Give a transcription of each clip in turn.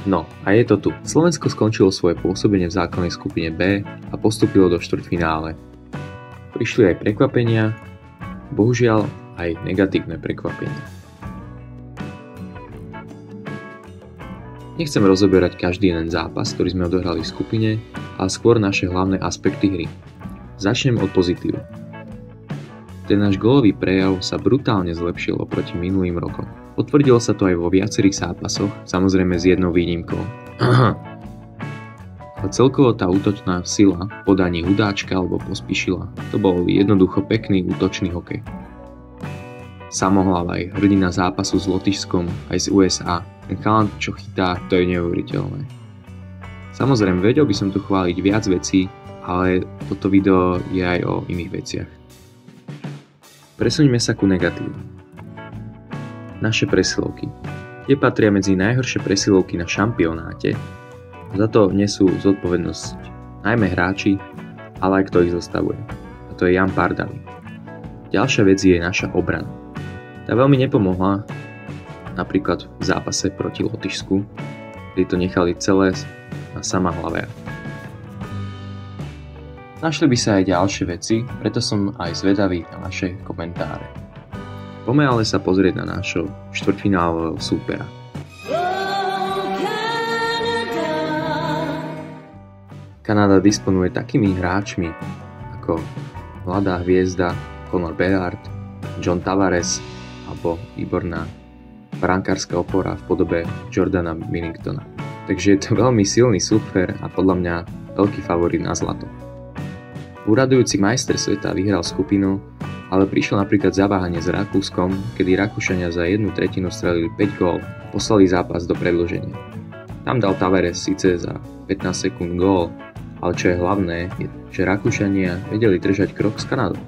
No a je to tu. Slovensko skončilo svoje pôsobenie v základnej skupine B a postúpilo do štvrťfinále. Prišli aj prekvapenia, bohužiaľ aj negatívne prekvapenia. Nechcem rozoberať každý jeden zápas, ktorý sme odohrali v skupine, ale skôr naše hlavné aspekty hry. Začnem od pozitív. Ten náš gólový prejav sa brutálne zlepšil oproti minulým rokom. Potvrdilo sa to aj vo viacerých zápasoch, samozrejme s jednou výnimkou. Ale celkovo tá útočná sila v podaní Hudáčka alebo Pospíšila, to bol jednoducho pekný útočný hokej. Samohlav aj hrdina zápasu s Lotyšskom aj z USA. Ten chalan, čo chytá, to je neuveriteľné. Samozrejme, vedel by som tu chváliť viac vecí, ale toto video je aj o iných veciach. Presuňme sa ku negatívom. Naše presilovky. Tie patria medzi najhoršie presilovky na šampionáte a za to nesú zodpovednosť najmä hráči, ale aj kto ich zostavuje. A to je Jan Pardali. Ďalšia vec je naša obrana. Tá veľmi nepomohla napríklad v zápase proti Lotyšsku, kde to nechali celé na Samohlave. Našli by sa aj ďalšie veci, preto som aj zvedavý na vaše komentáre. Poďme ale sa pozrieť na nášho štvrťfinálového súpera. Kanada disponuje takými hráčmi ako mladá hviezda Connor Bedard, John Tavares alebo výborná brankárska opora v podobe Jordana Binningtona. Takže je to veľmi silný súper a podľa mňa veľký favorit na zlato. Úradujúci majster sveta vyhral skupinu, ale prišlo napríklad zaváhanie s Rakúskom, kedy Rakúšania za 1/3 strelili 5 gól a poslali zápas do predĺženia. Tam dal Tavares síce za 15 sekúnd gól, ale čo je hlavné, je, že Rakúšania vedeli držať krok s Kanadou.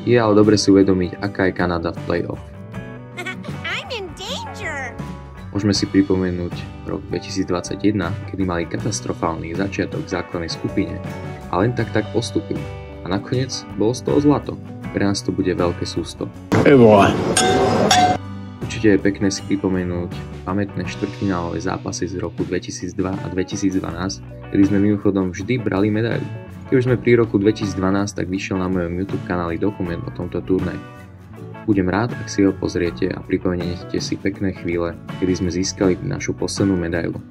Je ale dobre si uvedomiť, aká je Kanada v play-off. Môžeme si pripomenúť rok 2021, kedy mali katastrofálny začiatok v základnej skupine a len tak postupili. A nakoniec bolo z toho zlato. Pre nás to bude veľké sústo. Určite je pekné si pripomenúť pamätné štvrťfinálové zápasy z roku 2002 a 2012, kedy sme mimochodom vždy brali medailu. Keď už sme pri roku 2012, tak vyšiel na mojom YouTube kanáli dokument o tomto turnaji. Budem rád, ak si ho pozriete a pripomeniete si pekné chvíle, kedy sme získali našu poslednú medailu.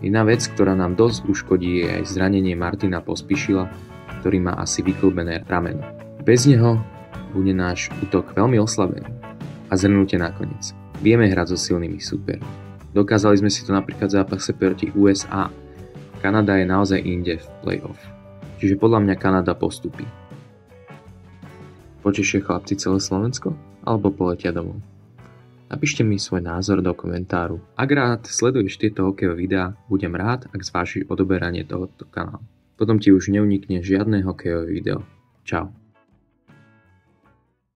Jedna vec, ktorá nám dosť uškodí, je aj zranenie Martina Pospíšila, ktorý má asi vyklbené rameno. Bez neho bude náš útok veľmi oslabený. A zhrnutie nakoniec. Vieme hrať so silnými súpermi. Dokázali sme si to napríklad v zápase proti USA. Kanada je naozaj inde v play-off. Čiže podľa mňa Kanada postupí. Počešie chlapci celé Slovensko? Alebo poletia domov? Napíšte mi svoj názor do komentáru. Ak rád sleduješ tieto hokejové videá, budem rád, ak zvážiš odoberanie tohoto kanálu. Potom ti už neunikne žiadne hokejové video. Čau.